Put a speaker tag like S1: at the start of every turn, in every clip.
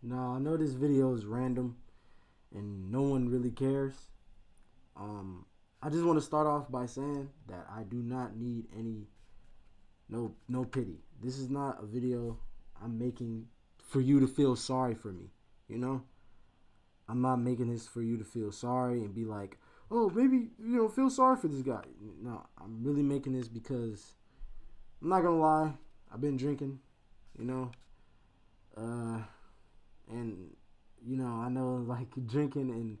S1: Now I know this video is random and no one really cares. I just want to start off by saying that I do not need any no pity. This is not a video I'm making for you to feel sorry for me. You know, I'm not making this for you to feel sorry and be like, oh, maybe feel sorry for this guy. No, I'm really making this because I'm not gonna lie. I've been drinking, you know, uh, and I know like drinking and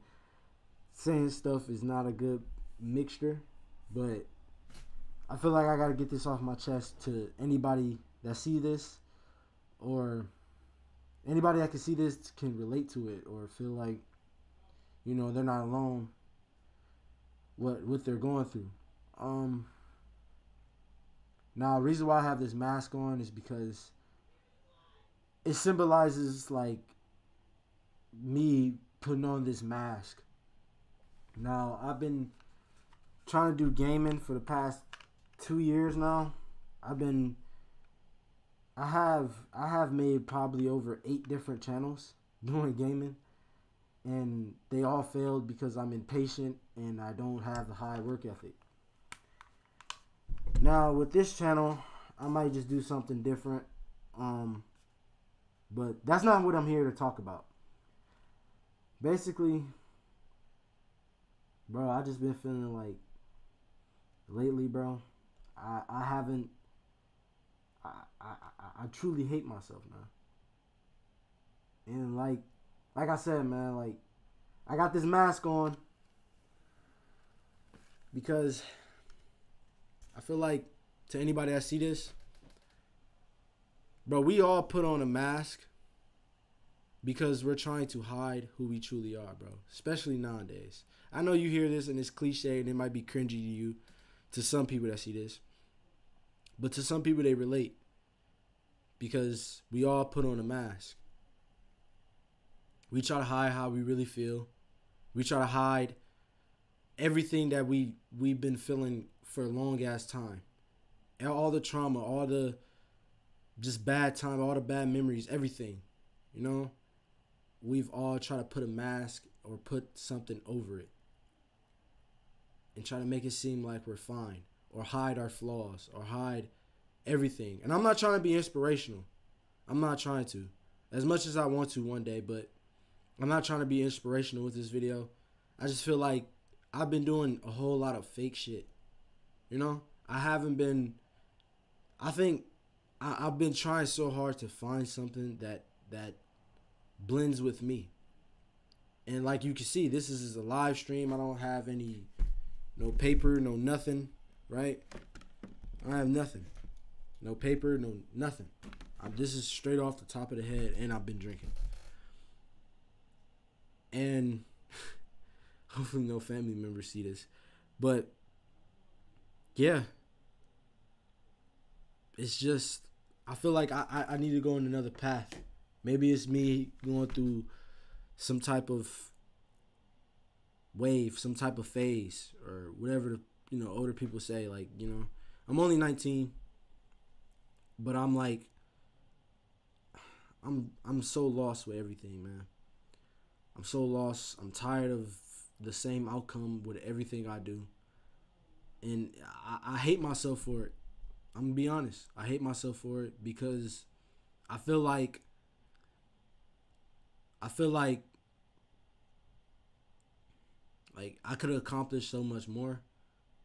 S1: saying stuff is not a good mixture, but I feel like I gotta get this off my chest to anybody that see this, or anybody that can see this can relate to it or feel like they're not alone what they're going through. Um, Now the reason why I have this mask on is because it symbolizes like me putting on this mask. Now I've been trying to do gaming for the past 2 years now. I've been I have made probably over 8 different channels doing gaming, and they all failed because I'm impatient and I don't have the high work ethic. Now with this channel, I might just do something different. But that's not what I'm here to talk about. Basically, bro, I just been feeling like lately, bro. I haven't. I truly hate myself now. And like I said, man, like I got this mask on because I feel like to anybody that see this, bro, we all put on a mask because we're trying to hide who we truly are, bro. Especially nowadays. I know you hear this and it's cliche and it might be cringy to you, to some people that see this. But to some people they relate because we all put on a mask. We try to hide how we really feel. We try to hide everything that we've been feeling for a long ass time. And all the trauma, all the just bad time, all the bad memories, everything. We've all tried to put a mask or put something over it and try to make it seem like we're fine, or hide our flaws, or hide everything. And I'm not trying to be inspirational. I'm not trying to. As much as I want to one day, but I'm not trying to be inspirational with this video. I just feel like I've been doing a whole lot of fake shit. I haven't been, I think I've been trying so hard to find something that blends with me. And like you can see, this is a live stream. I don't have no paper, no nothing, right? I have nothing. No paper, no nothing. This is straight off the top of the head, and I've been drinking. And hopefully no family members see this. But yeah, it's just, I feel like I need to go on another path. Maybe it's me going through some type of wave, some type of phase, or whatever the older people say. Like, I'm only 19, but I'm like, I'm so lost with everything, man. I'm so lost. I'm tired of the same outcome with everything I do, and I hate myself for it. I'm gonna be honest. I hate myself for it because I feel like I could have accomplished so much more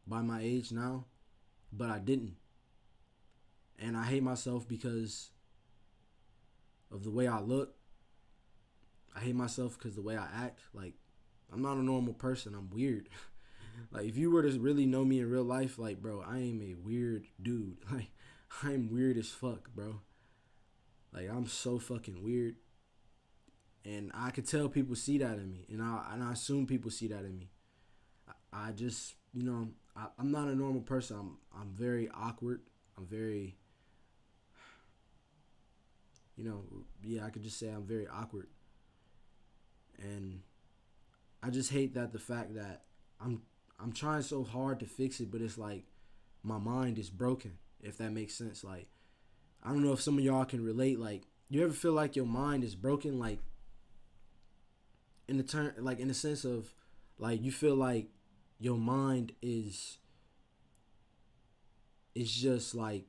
S1: by my age now, but I didn't. And I hate myself because of the way I look. I hate myself because the way I act. Like, I'm not a normal person. I'm weird. Like, if you were to really know me in real life, like, bro, I am a weird dude. Like, I'm weird as fuck, bro. Like, I'm so fucking weird. And I could tell people see that in me. And I assume people see that in me. I just, I'm not a normal person. I'm very awkward. I'm very, yeah, I could just say I'm very awkward. And I just hate that the fact that I'm trying so hard to fix it, but it's like my mind is broken, if that makes sense. Like, I don't know if some of y'all can relate. Like, you ever feel like your mind is broken? Like, in the turn, like in the sense of, like you feel like your mind is just like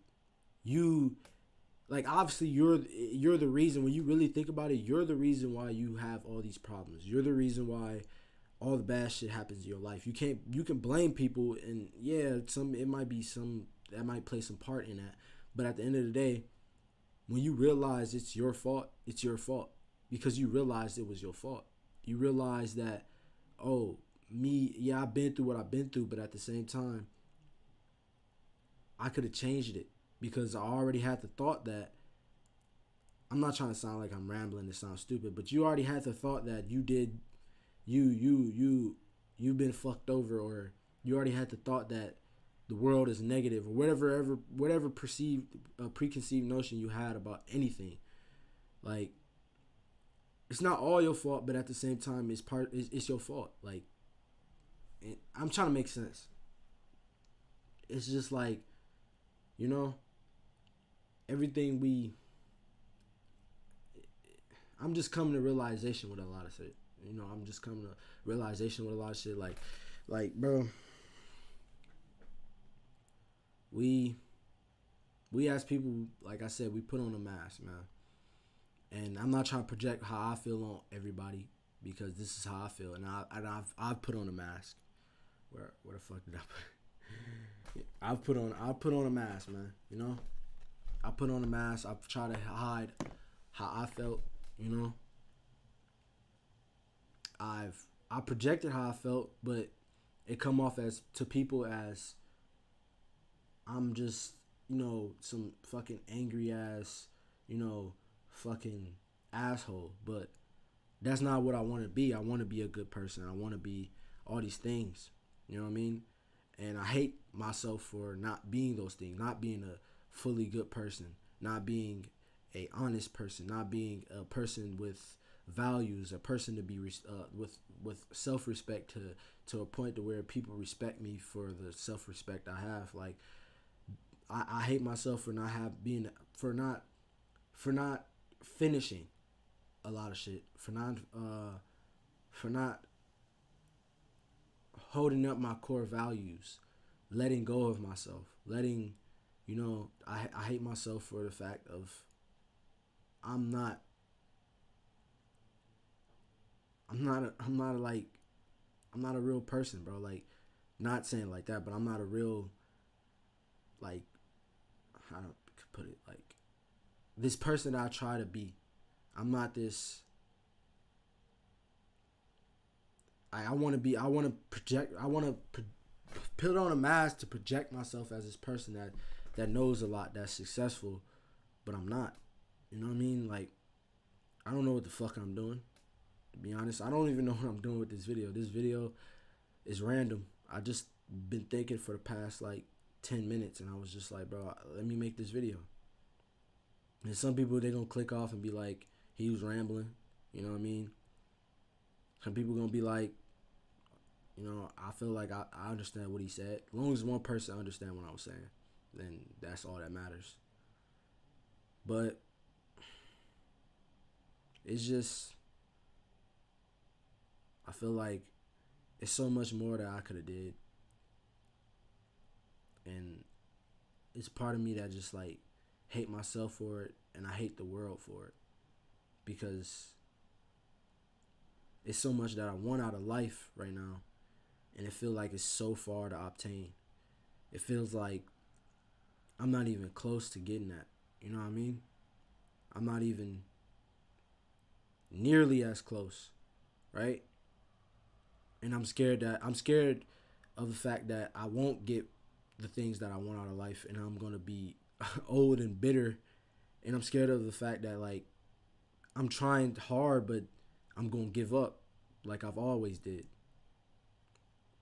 S1: you, like obviously you're the reason. When you really think about it, you're the reason why you have all these problems. You're the reason why all the bad shit happens in your life. You can blame people, and yeah, some it might be some that might play some part in that. But at the end of the day, when you realize it's your fault, it's your fault because you realized it was your fault. You realize that, oh, me, yeah, I've been through what I've been through, but at the same time, I could have changed it because I already had the thought that, I'm not trying to sound like I'm rambling, it sounds stupid, but you already had the thought that you've been fucked over, or you already had the thought that the world is negative, or whatever perceived preconceived notion you had about anything. Like, it's not all your fault, but at the same time it's your fault. Like, I'm trying to make sense. It's just like, you know, everything we I'm just coming to realization with a lot of shit. You know, I'm just coming to realization with a lot of shit. Like, bro, we as people, like I said, we put on a mask, man. And I'm not trying to project how I feel on everybody because this is how I feel, and I've put on a mask. Where the fuck did I put? I've put on a mask, man. You know, I put on a mask. I've tried to hide how I felt. You know, I projected how I felt, but it come off as to people as I'm just, you know, some fucking angry ass, you know, fucking asshole. But that's not what I want to be. I want to be a good person. I want to be all these things. You know what I mean? And I hate myself for not being those things, not being a fully good person, not being a honest person, not being a person with values, a person to be with self-respect to a point to where people respect me for the self-respect I have. Like, I hate myself for for not finishing a lot of shit, for not holding up my core values, letting go of myself, you know, I hate myself for the fact of I'm not a real person, bro. Like, not saying like that, but I'm not a real, like, how do I put it, like, this person that I try to be. I'm not this. I want to project. I want to put on a mask to project myself as this person that knows a lot, that's successful, but I'm not. You know what I mean? Like, I don't know what the fuck I'm doing. To be honest, I don't even know what I'm doing with this video. This video is random. I just been thinking for the past like 10 minutes, and I was just like, bro, let me make this video. And some people, they gonna click off and be like, he was rambling. You know what I mean? Some people gonna be like, you know, I feel like I understand what he said. As long as one person understand what I was saying, then that's all that matters. But it's just, I feel like it's so much more that I could have did. And it's part of me that just like hate myself for it, and I hate the world for it, because it's so much that I want out of life right now, and it feels like it's so far to obtain. It feels like I'm not even close to getting that. You know what I mean? I'm not even nearly as close, right? And I'm scared of the fact that I won't get the things that I want out of life, and I'm gonna be old and bitter. And I'm scared of the fact that, like, I'm trying hard, but I'm gonna give up like I've always did.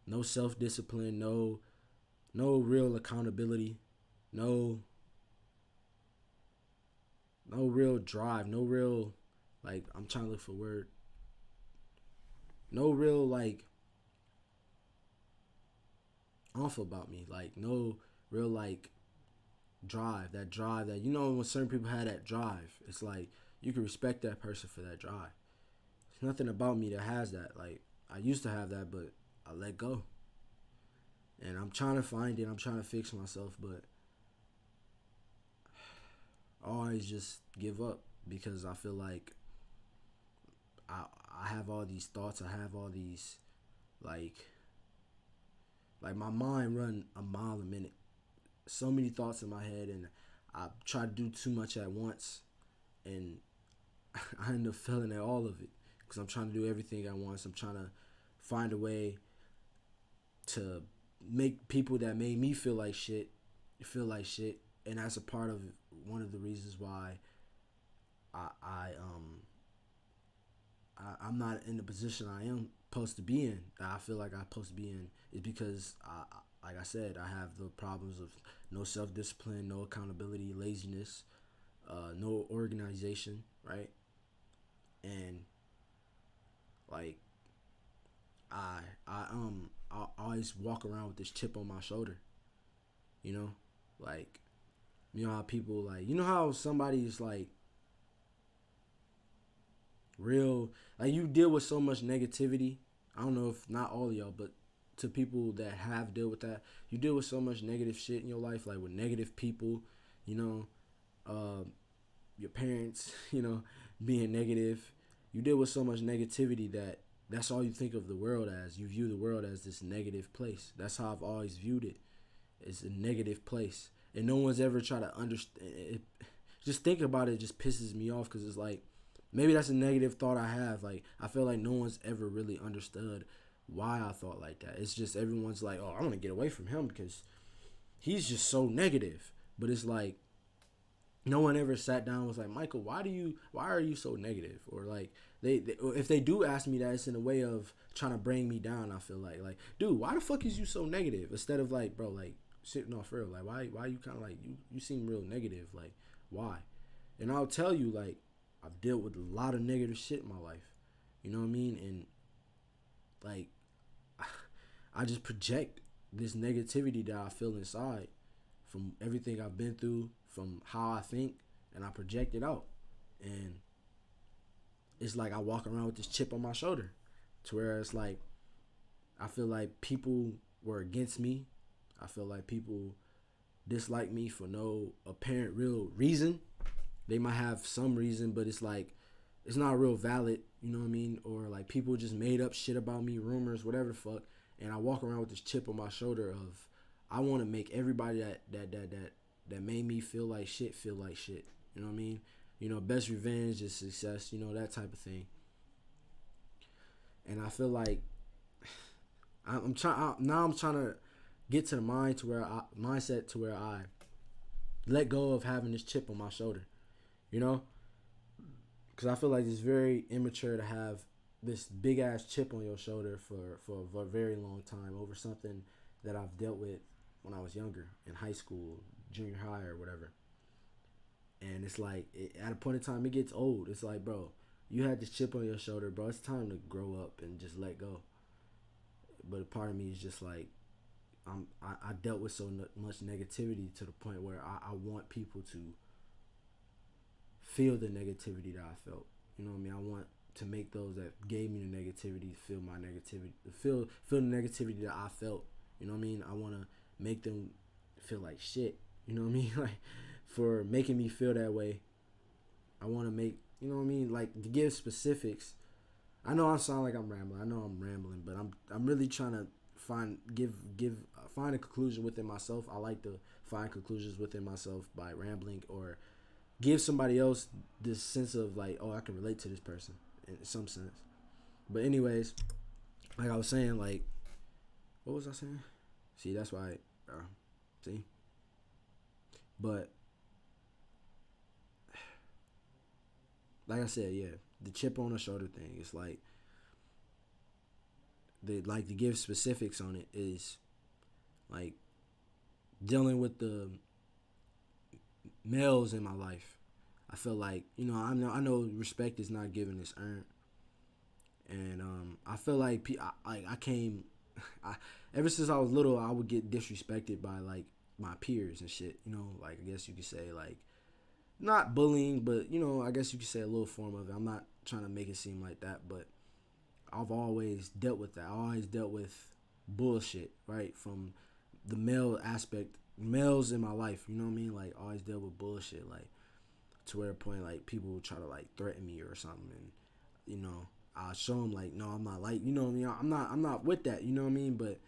S1: No self-discipline, no real accountability, no real drive, no real, like, I'm trying to look for a word. No real, like, off about me. Like, no real, like, drive that, you know, when certain people have that drive, it's like you can respect that person for that drive. There's nothing about me that has that. Like, I used to have that, but I let go. And I'm trying to find it. I'm trying to fix myself, but I always just give up because I feel like I I have all these thoughts. I have all these like my mind run a mile a minute. So many thoughts in my head, and I try to do too much at once, and I end up failing at all of it because I'm trying to do everything at once. I'm trying to find a way to make people that made me feel like shit, and that's a part of one of the reasons why I, I um I'm not in the position I am supposed to be in. That I feel like I'm supposed to be in is because like I said, I have the problems of no self discipline, no accountability, laziness, no organization, right? And like I I always walk around with this chip on my shoulder, you know, like you know how people like you know how somebody's like real like you deal with so much negativity. I don't know if not all of y'all, but to people that have dealt with that, you deal with so much negative shit in your life, like with negative people, you know, uh, your parents, you know, being negative. You deal with so much negativity that that's all you think of the world as. You view the world as this negative place. That's how I've always viewed it. It's a negative place, and no one's ever tried to understand it. Just think about it. It just pisses me off because it's like maybe that's a negative thought I have. Like I feel like no one's ever really understood why I thought like that. It's just everyone's like, oh, I want to get away from him because he's just so negative. But it's like no one ever sat down and was like, Michael, why are you so negative? Or like they if they do ask me that, it's in a way of trying to bring me down. I feel like dude, why the fuck is you so negative? Instead of like, bro, like sitting off real, like why you kind of like you seem real negative, like why? And I'll tell you, like I've dealt with a lot of negative shit in my life, you know what I mean? And like I just project this negativity that I feel inside from everything I've been through, from how I think, and I project it out. And it's like I walk around with this chip on my shoulder to where it's like I feel like people were against me. I feel like people dislike me for no apparent real reason. They might have some reason, but it's like it's not real valid, you know what I mean? Or like people just made up shit about me, rumors, whatever the fuck. And I walk around with this chip on my shoulder of I want to make everybody that made me feel like shit feel like shit. You know what I mean? You know, best revenge is success. You know, that type of thing. And I feel like I'm trying now. I'm trying to get to the mindset to where I let go of having this chip on my shoulder. You know, because I feel like it's very immature to have this big ass chip on your shoulder for a very long time over something that I've dealt with when I was younger in high school, junior high, or whatever. And it's like at a point in time it gets old. It's like, bro, you had this chip on your shoulder, bro. It's time to grow up and just let go. But a part of me is just like I dealt with so much negativity to the point where I want people to feel the negativity that I felt. You know what I mean? I want to make those that gave me the negativity feel my negativity, feel the negativity that I felt. You know what I mean? I want to make them feel like shit. You know what I mean? Like for making me feel that way. I want to make, you know what I mean? Like to give specifics. I know I sound like I'm rambling. I know I'm rambling, but I'm really trying to find a conclusion within myself. I like to find conclusions within myself by rambling or give somebody else this sense of like, oh, I can relate to this person in some sense. But anyways, like I was saying, like, what was I saying? See, that's why, see? But, like I said, yeah, the chip on the shoulder thing, it's like, to give specifics on it is, like, dealing with the males in my life. I feel like, you know, I know respect is not given, it's earned. And I feel like I came, ever since I was little, I would get disrespected by like my peers and shit. You know, like I guess you could say like not bullying, but you know, I guess you could say a little form of it. I'm not trying to make it seem like that, but I've always dealt with that. I always dealt with bullshit, right? From the male aspect, males in my life, you know what I mean? Like, I always dealt with bullshit, like, to where a point, like, people would try to, like, threaten me or something, and, you know, I'll show them, like, no, I'm not, like, you know what I mean? I'm not with that, you know what I mean? But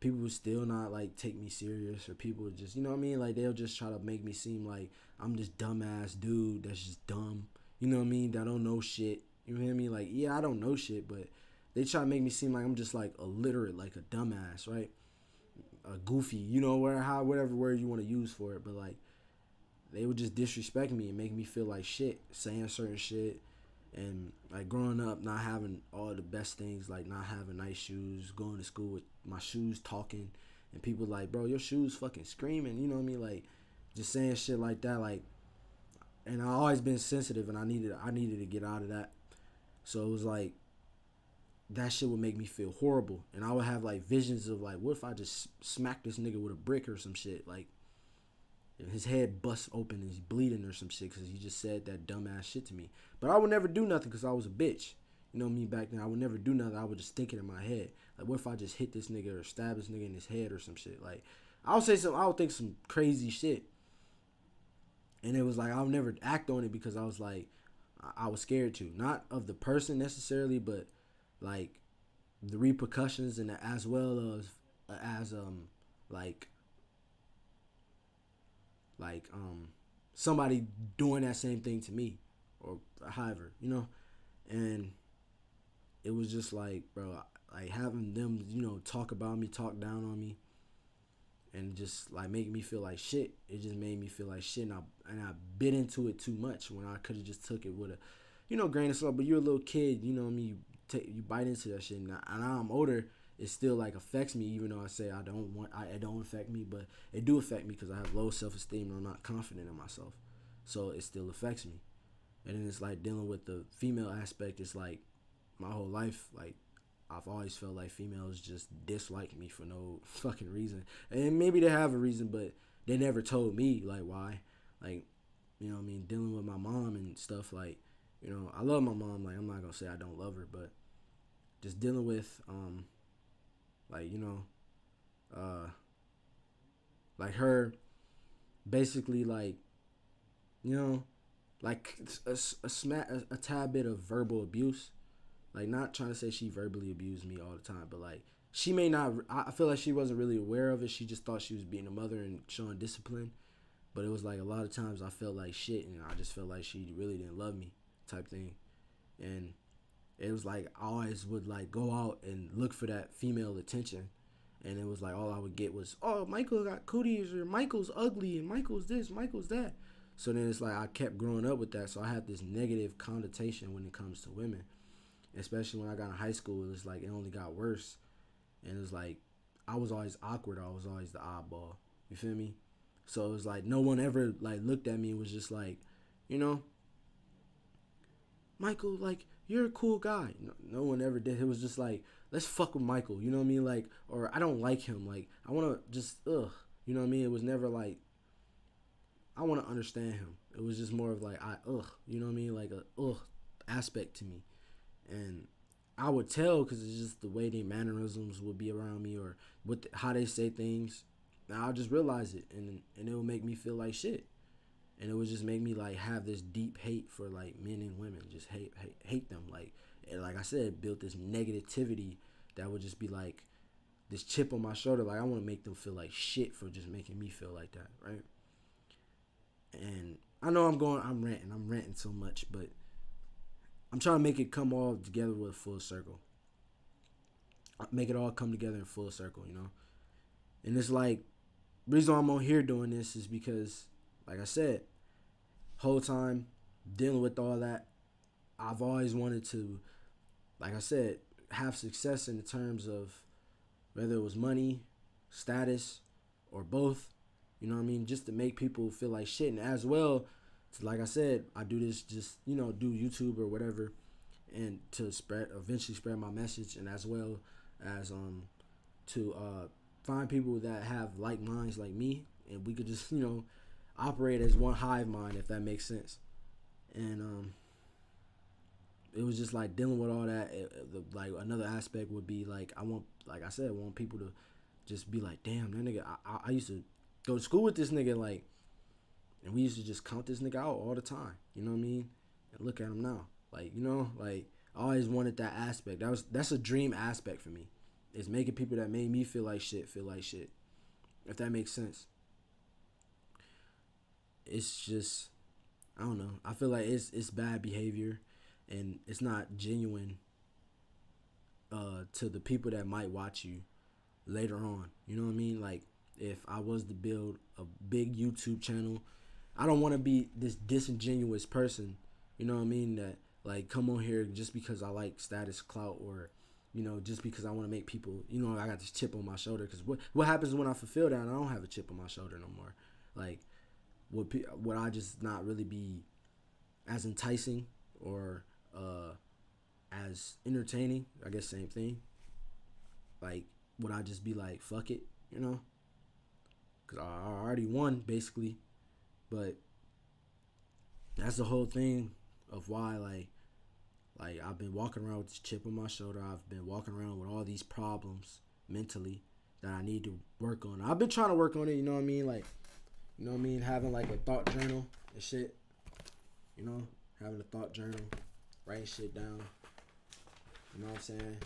S1: people would still not, like, take me serious, or people would just, you know what I mean? Like, they'll just try to make me seem like I'm this dumbass dude that's just dumb, you know what I mean? That don't know shit, you know what I mean? Like, yeah, I don't know shit, but they try to make me seem like I'm just, like, illiterate, like a dumbass, right? A goofy, you know, whatever word you want to use for it, but, like, they would just disrespect me and make me feel like shit, saying certain shit. And, like, growing up, not having all the best things, like not having nice shoes, going to school with my shoes talking, and people like, bro, your shoes fucking screaming, you know what I mean? Like, just saying shit like that, like, and I always been sensitive, and I needed to get out of that. So it was like, that shit would make me feel horrible, and I would have, like, visions of, like, what if I just smack this nigga with a brick or some shit, like, his head busts open and he's bleeding or some shit because he just said that dumbass shit to me. But I would never do nothing because I was a bitch. You know me back then. I would never do nothing. I would just think it in my head. Like, what if I just hit this nigga or stab this nigga in his head or some shit? Like, I would think some crazy shit. And it was like, I would never act on it because I was like, I was scared to. Not of the person necessarily, but, like, the repercussions, and as well as like somebody doing that same thing to me, or however, you know. And it was just like, bro, like, having them, you know, talk about me, talk down on me, and just, like, make me feel like shit. It just made me feel like shit, and I bit into it too much when I could have just took it with a, you know, grain of salt. But you're a little kid, you know what I mean? You bite into that shit. Now I'm older, it still, like, affects me, even though I say it don't affect me, but it do affect me because I have low self-esteem and I'm not confident in myself. So it still affects me. And then it's like dealing with the female aspect. It's like my whole life, like, I've always felt like females just dislike me for no fucking reason. And maybe they have a reason, but they never told me, like, why. Like, you know what I mean? Dealing with my mom and stuff, like, you know, I love my mom. Like, I'm not going to say I don't love her, but just dealing with, like, you know, like, her basically, like, you know, like, a tad bit of verbal abuse. Like, not trying to say she verbally abused me all the time, but, like, she may not, I feel like she wasn't really aware of it. She just thought she was being a mother and showing discipline. But it was like a lot of times I felt like shit, and I just felt like she really didn't love me, type thing. And it was like I always would, like, go out and look for that female attention, and it was like all I would get was, oh, Michael got cooties, or Michael's ugly, and Michael's this, Michael's that. So then it's like I kept growing up with that, so I had this negative connotation when it comes to women, especially when I got in high school. It was like it only got worse, and it was like I was always awkward. I was always the oddball. You feel me? So it was like no one ever, like, looked at me and was just like, you know, Michael, like, you're a cool guy. No one ever did. It was just like, let's fuck with Michael. You know what I mean? Like, or I don't like him. Like, I want to just, ugh. You know what I mean? It was never like, I want to understand him. It was just more of like, you know what I mean? Like a aspect to me. And I would tell because it's just the way their mannerisms would be around me, or how they say things. And I'll just realize it, and it would make me feel like shit. And it would just make me, like, have this deep hate for, like, men and women. Just hate them. Like, and like I said, built this negativity that would just be like this chip on my shoulder. Like, I want to make them feel like shit for just making me feel like that, right? And I know I'm ranting so much, but I'm trying to make it come all together with a full circle. Make it all come together in full circle, you know? And it's like, the reason I'm on here doing this is because, like I said, whole time dealing with all that, I've always wanted to, like I said, have success in the terms of whether it was money, status, or both. You know what I mean? Just to make people feel like shit. And as well, like I said, I do this just, you know, do YouTube or whatever, and to eventually spread my message, and as well as to find people that have like minds like me, and we could just, you know, operate as one hive mind, if that makes sense. And it was just like dealing with all that. Like another aspect would be like like I said, I want people to just be like, damn, that nigga. I used to go to school with this nigga, like, and we used to just count this nigga out all the time. You know what I mean? And look at him now. Like, you know, like I always wanted that aspect. That's a dream aspect for me. Is making people that made me feel like shit. If that makes sense. It's just, I don't know. I feel like it's bad behavior, and it's not genuine to the people that might watch you later on. You know what I mean? Like, if I was to build a big YouTube channel, I don't want to be this disingenuous person. You know what I mean? That like come on here just because I like status clout, or you know, just because I want to make people, you know, I got this chip on my shoulder. Because what happens when I fulfill that and I don't have a chip on my shoulder no more? Like, would I just not really be as enticing or as entertaining? I guess same thing. Like, would I just be like, fuck it, you know? Because I already won, basically. But that's the whole thing of why, like I've been walking around with this chip on my shoulder. I've been walking around with all these problems mentally that I need to work on. I've been trying to work on it, you know what I mean? Like, you know what I mean? Having like a thought journal and shit. You know? Having a thought journal. Writing shit down. You know what I'm saying?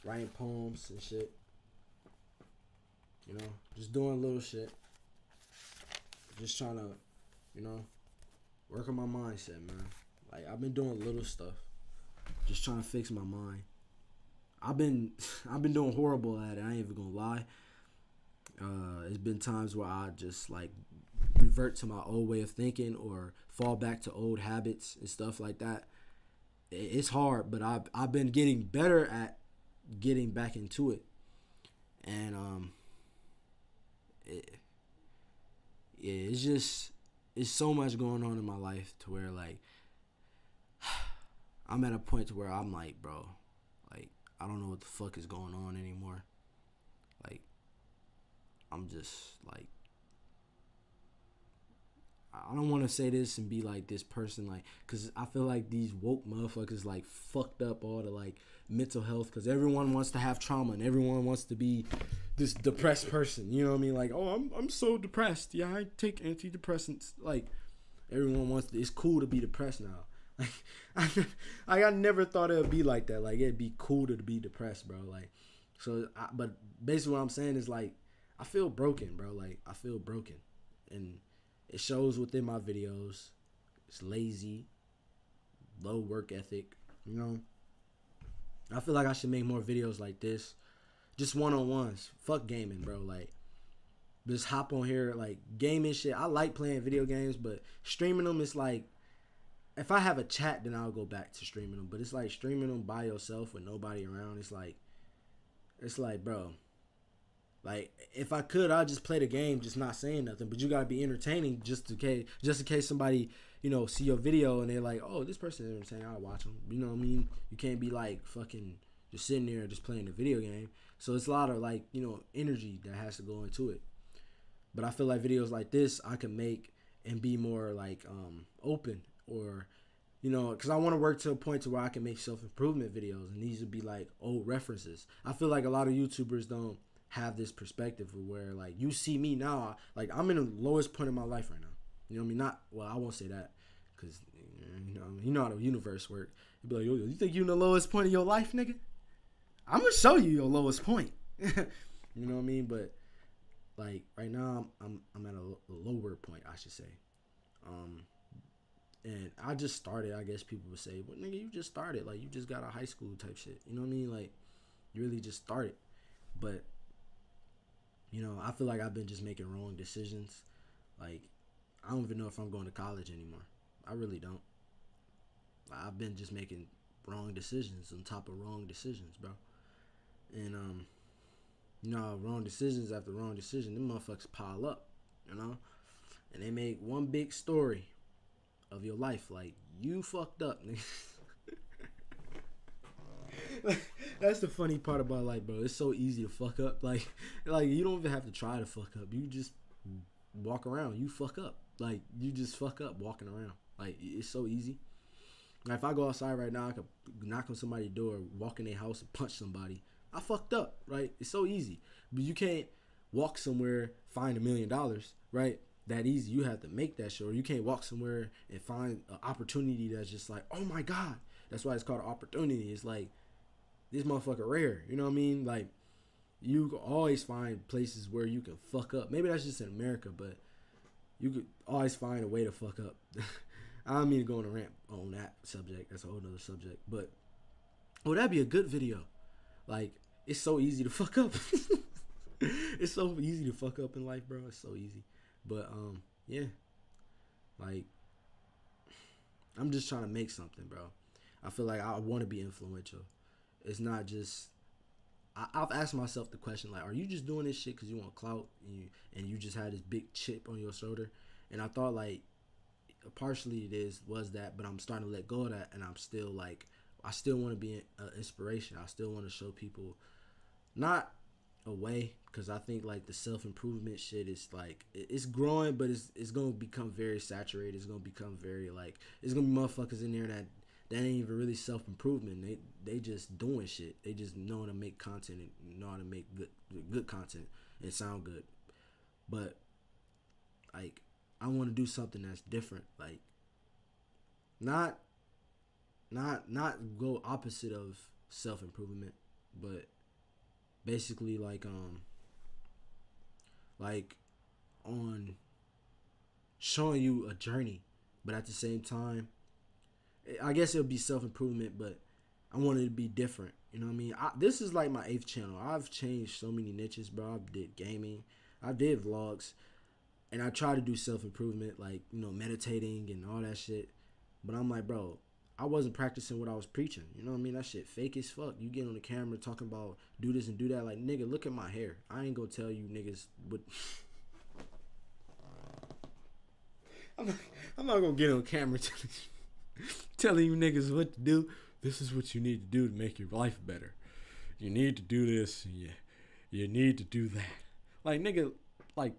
S1: Writing poems and shit. You know? Just doing little shit. Just trying to, you know, work on my mindset, man. Like, I've been doing little stuff. Just trying to fix my mind. I've been doing horrible at it. I ain't even gonna lie. It's been times where I just like revert to my old way of thinking or fall back to old habits and stuff like that. It's hard, but I've been getting better at getting back into it. And it's so much going on in my life to where like I'm at a point to where I'm like, bro, like I don't know what the fuck is going on anymore. Like, I'm just like, I don't want to say this and be like this person, like, because I feel like these woke motherfuckers like fucked up all the like mental health, because everyone wants to have trauma and everyone wants to be this depressed person. You know what I mean? Like, oh, I'm so depressed. Yeah, I take antidepressants. Like, everyone wants it's cool to be depressed now. Like, I never thought it would be like that. Like, it'd be cool to be depressed, bro. Like, so, but basically what I'm saying is like, I feel broken, bro. Like, I feel broken, and it shows within my videos. It's lazy, low work ethic. You know, I feel like I should make more videos like this, just one-on-ones. Fuck gaming, bro. Like, just hop on here, like gaming shit. I like playing video games, but streaming them is like, if I have a chat, then I'll go back to streaming them. But it's like streaming them by yourself with nobody around. It's like, bro, like if I could, I'd just play the game, just not saying nothing. But you gotta be entertaining, just in case somebody, you know, see your video and they're like, oh, this person is entertaining, I'll watch them. You know what I mean? You can't be like fucking just sitting there just playing the video game. So it's a lot of like, you know, energy that has to go into it. But I feel like videos like this I can make and be more like open, or, you know, because I want to work to a point to where I can make self-improvement videos, and these would be like old references. I feel like a lot of YouTubers don't have this perspective of where, like, you see me now, like, I'm in the lowest point of my life right now. You know what I mean? Not, well, I won't say that, because, you know how the universe works. You'd be like, yo, you think you in the lowest point of your life, nigga? I'm going to show you your lowest point. You know what I mean? But, like, right now, I'm at a lower point, I should say. And I just started. I guess people would say, well, nigga, you just started. Like, you just got out of high school type shit. You know what I mean? Like, you really just started. But, you know, I feel like I've been just making wrong decisions. Like, I don't even know if I'm going to college anymore. I really don't. Like, I've been just making wrong decisions on top of wrong decisions, bro. And, you know, wrong decisions after wrong decision, them motherfuckers pile up, you know? And they make one big story of your life, like, you fucked up, nigga. That's the funny part about life, bro. It's so easy to fuck up. Like you don't even have to try to fuck up. You just walk around. You fuck up. Like, you just fuck up walking around. Like, it's so easy. Like if I go outside right now, I could knock on somebody's door, walk in their house, and punch somebody. I fucked up, right? It's so easy, but you can't walk somewhere, find $1,000,000, right? That easy. You have to make that shit. Or you can't walk somewhere and find an opportunity that's just like, oh my god. That's why it's called an opportunity. It's like this motherfucker rare. You know what I mean? Like you can always find places where you can fuck up. Maybe that's just in America, but you could always find a way to fuck up. I don't mean to go on a rant on that subject. That's a whole nother subject. But that'd be a good video. Like it's so easy to fuck up. It's so easy to fuck up in life, bro. It's so easy. But yeah, like I'm just trying to make something, bro. I feel like I want to be influential. It's not just. I've asked myself the question, like, are you just doing this shit because you want clout and you just had this big chip on your shoulder? And I thought like partially was that, but I'm starting to let go of that, and I'm still like, I still want to be an inspiration. I still want to show people, not a way, because I think like the self-improvement shit is like it's growing, but it's gonna become very saturated. It's gonna become very like, it's gonna be motherfuckers in there that ain't even really self-improvement. They just doing shit. They just know how to make content and know how to make good content and sound good. But like I want to do something that's different. Like not go opposite of self-improvement, but basically like on showing you a journey, but at the same time, I guess it'll be self-improvement, but I want it to be different. You know what I mean? This is like my 8th channel. I've changed so many niches, bro. I did gaming. I did vlogs. And I try to do self-improvement, like, you know, meditating and all that shit. But I'm like, bro, I wasn't practicing what I was preaching. You know what I mean? That shit fake as fuck. You get on the camera talking about do this and do that. Like, nigga, look at my hair. I ain't gonna tell you niggas what... I'm not gonna get on camera telling you niggas what to do. This is what you need to do to make your life better. You need to do this. Yeah, you need to do that. Like, nigga, like,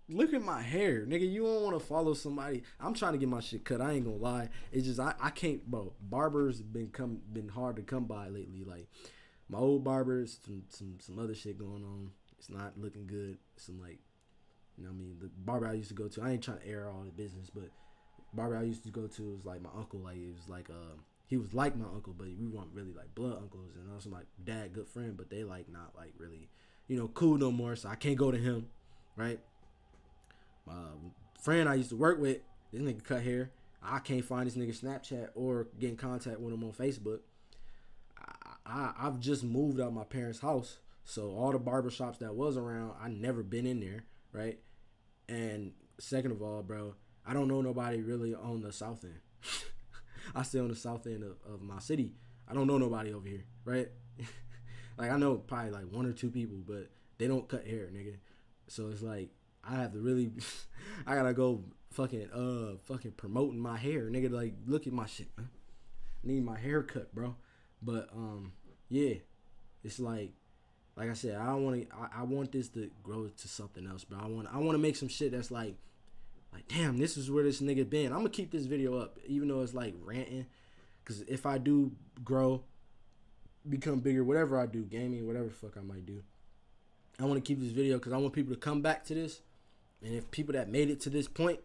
S1: look at my hair. Nigga, you don't want to follow somebody. I'm trying to get my shit cut. I ain't gonna lie. It's just, I can't, bro. Barbers been hard to come by lately. Like, my old barbers, some other shit going on. It's not looking good. Some, like, you know what I mean? The barber I used to go to, I ain't trying to air all the business, but barber I used to go to was like my uncle. Like, it was like he was like my uncle, but we weren't really like blood uncles. And also my dad, good friend, but they like not like really, you know, cool no more. So I can't go to him, right? My friend I used to work with, this nigga cut hair. I can't find this nigga Snapchat or get in contact with him on Facebook. I've just moved out of my parents' house, so all the barbershops that was around, I never been in there, right? And second of all, bro, I don't know nobody really on the south end. I stay on the south end of my city. I don't know nobody over here, right? Like, I know probably like 1 or 2 people, but they don't cut hair, nigga. So it's like, I have to really, I gotta go fucking promoting my hair, nigga. Like, look at my shit, man. Need my hair cut, bro. But yeah, it's like I said, I want this to grow to something else, bro. I want to make some shit that's like, damn, this is where this nigga been. I'm gonna keep this video up, even though it's like ranting, cause if I do grow, become bigger, whatever I do, gaming, whatever the fuck I might do, I want to keep this video because I want people to come back to this. And if people that made it to this point,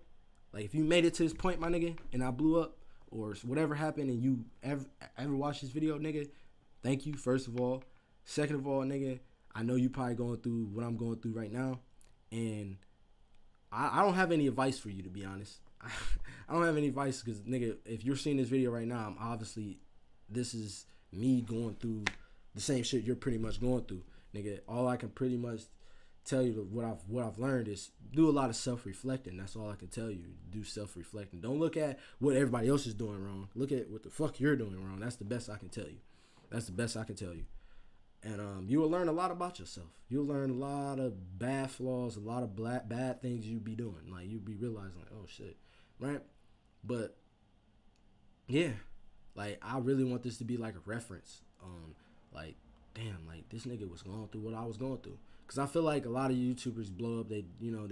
S1: like if you made it to this point, my nigga, and I blew up or whatever happened, and you ever watch this video, nigga, thank you, first of all. Second of all, nigga, I know you probably going through what I'm going through right now, and I don't have any advice for you, to be honest. I don't have any advice because, nigga, if you're seeing this video right now, this is me going through the same shit you're pretty much going through, nigga. All I can pretty much tell you what I've learned is do a lot of self-reflecting. That's all I can tell you. Do self-reflecting. Don't look at what everybody else is doing wrong. Look at what the fuck you're doing wrong. That's the best I can tell you. That's the best I can tell you. And you will learn a lot about yourself. You'll learn a lot of bad flaws, a lot of bad things you be doing. Like, you be realizing, like, oh shit, right? But yeah, like, I really want this to be like a reference on, like, damn, like, this nigga was going through what I was going through. Cause I feel like a lot of YouTubers blow up. They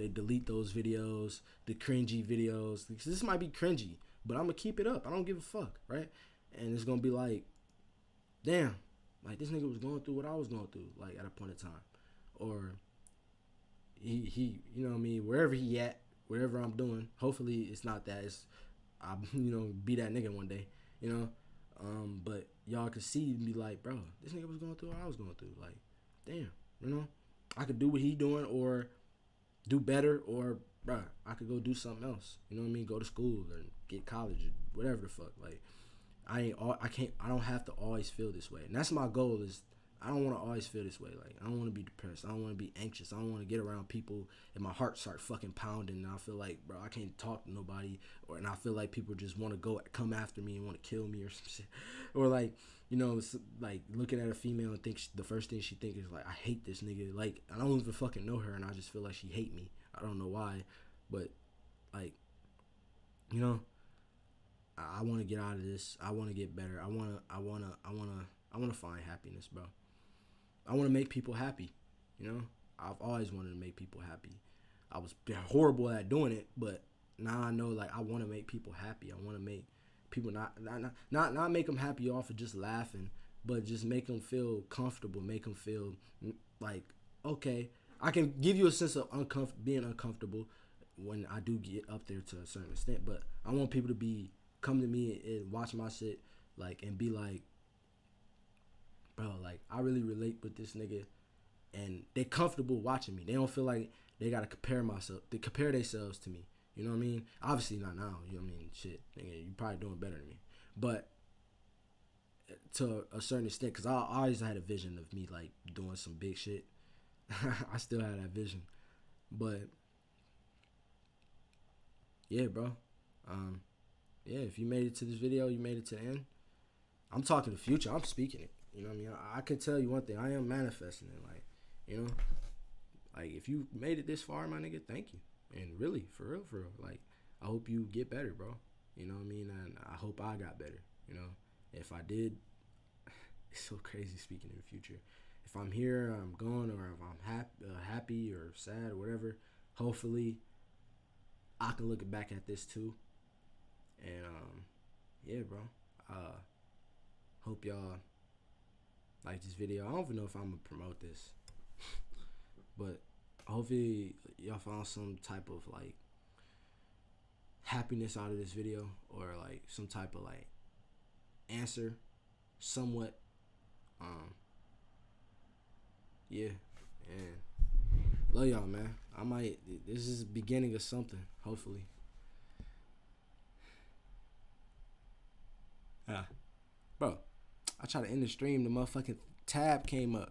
S1: delete those videos, the cringy videos. This might be cringy, but I'm gonna keep it up. I don't give a fuck, right? And it's gonna be like, damn, like this nigga was going through what I was going through, like at a point in time, or he you know what I mean, wherever he at, whatever I'm doing. Hopefully it's not that. It's I be that nigga one day, you know. But y'all could see and be like, bro, this nigga was going through what I was going through. Like, damn, you know, I could do what he doing or do better, or bro, I could go do something else. You know what I mean? Go to school or get college or whatever the fuck. Like, I don't have to always feel this way. And that's my goal is I don't want to always feel this way. Like, I don't want to be depressed. I don't want to be anxious. I don't want to get around people and my heart start fucking pounding and I feel like, bro, I can't talk to nobody, and I feel like people just want to come after me and want to kill me or some shit. Or like, you know, it's like looking at a female and think the first thing she think is like, I hate this nigga. Like, I don't even fucking know her and I just feel like she hate me. I don't know why, but like, you know, I want to get out of this. I want to get better. I want to find happiness, bro. I want to make people happy, you know? I've always wanted to make people happy. I was horrible at doing it, but now I know, like, I want to make people happy. I want to make people not make them happy off of just laughing, but just make them feel comfortable, make them feel like, okay, I can give you a sense of being uncomfortable when I do get up there to a certain extent, but I want people to come to me and watch my shit, like, and be like, bro, like, I really relate with this nigga, and they comfortable watching me. They don't feel like they gotta compare themselves to me. You know what I mean? Obviously not now. You know what I mean? Shit, nigga, you probably doing better than me, but to a certain extent, cause I always had a vision of me like doing some big shit. I still had that vision, but yeah, bro. Yeah, if you made it to this video, you made it to the end. I'm talking the future. I'm speaking it. You know what I mean? I can tell you one thing. I am manifesting it. Like, you know, like if you made it this far, my nigga, thank you. And really, for real, like, I hope you get better, bro. You know what I mean? And I hope I got better. You know, if I did, it's so crazy speaking in the future. If I'm here, I'm gone, or if I'm happy or sad or whatever, hopefully I can look back at this too. And yeah, bro. Hope y'all like this video. I don't even know if I'm gonna promote this, but hopefully y'all found some type of like happiness out of this video, or like some type of like answer, somewhat. Yeah, and love y'all, man. This is the beginning of something, hopefully. Bro, I tried to end the stream, the motherfucking tab came up.